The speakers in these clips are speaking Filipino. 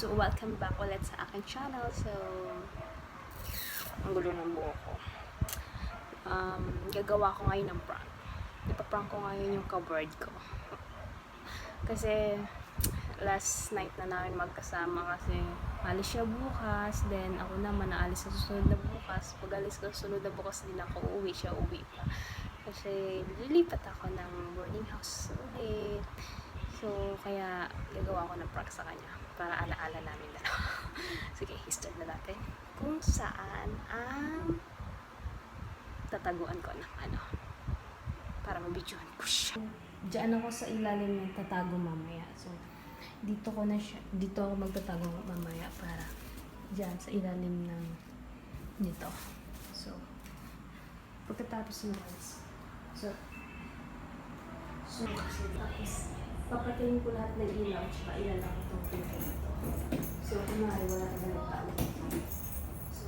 So, welcome back ulit sa aking channel. So, ang gulo ng buhok ko. Gagawa ko ngayon ng prank. Ipaprank ko ngayon yung cupboard ko. Kasi, last night na namin magkasama kasi alis siya bukas. Then, ako naman naalis sa susunod na bukas. Pag alis ko sa susunod na bukas, din ako uuwi. Siya uwi pa. Kasi, lilipat ako ng boarding house ulit. So, kaya gagawa ko ng prank sa kanya para alaala namin dalawa. Sige, start na natin kung saan ang tataguan ko ng para mabidyohan ko siya. Diyan ako sa ilalim ng tatago mamaya. So, dito ako magtatago mamaya para diyan sa ilalim ng nito. So, pagkatapos ng guys. So, guys, papatayin ko lahat ng ilaw tsaka ilalak itong pinto nito. So, kunwari wala ka na tao. So,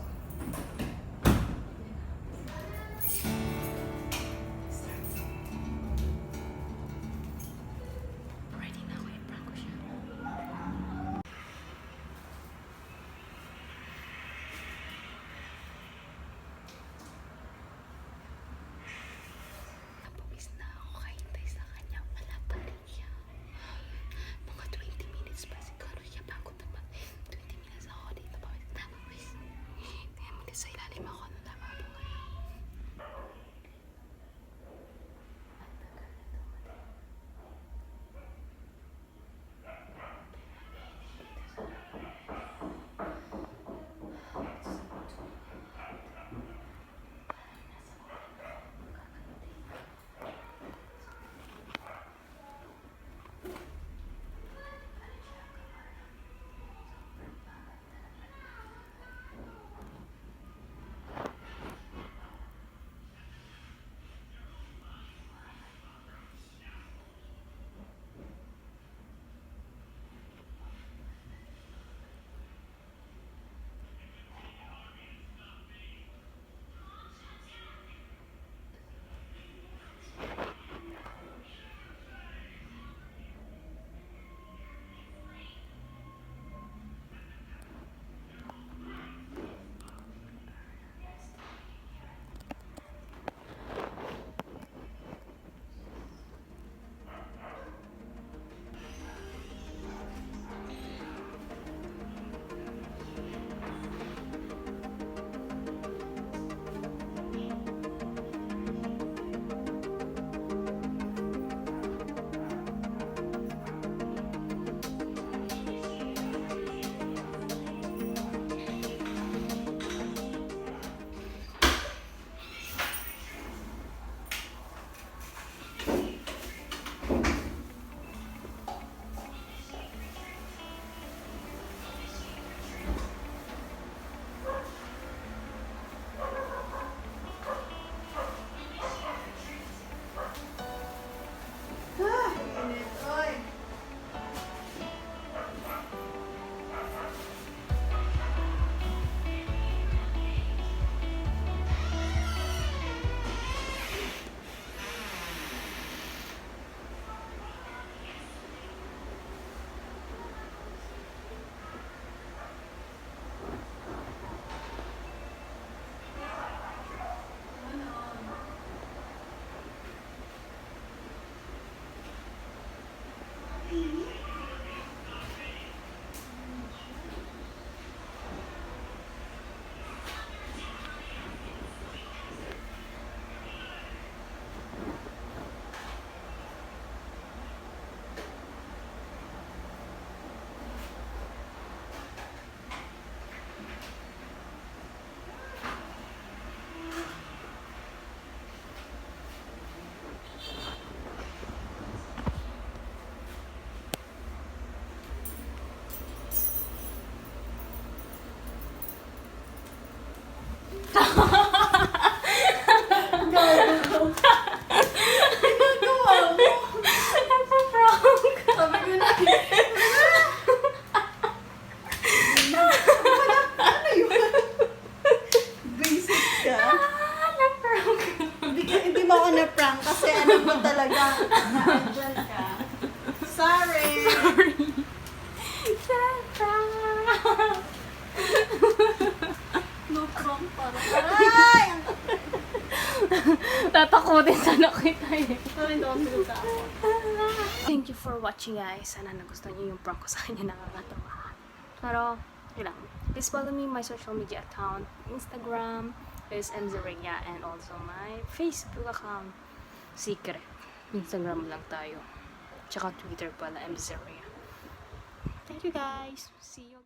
ready na ako, i-prank ko siya. Napawis na ako, kahintay sa kanya. Wala pa rin siya. Mga 20 minutes pa siguro siya bago naman. 20 minutes ako dito pa. Napawis. Tingnan mo din sa ilalim ako ng lababo ngayon. Hindi mo ako na-prank kasi ano ba talaga, na-enjoy ka. Sorry! Sorry. Ay! Ang Tatakutin sana kita eh. Sorry, don't sa ako. Thank you for watching guys. Sana nagustuhan niyo yung prank ko sa kanya, nakakatawa. Pero, yun lang. Please follow me my social media account. Instagram is Mzeria and also my Facebook account. Secret. Instagram lang tayo. Tsaka Twitter pala, Mzeria. Thank you guys. See you.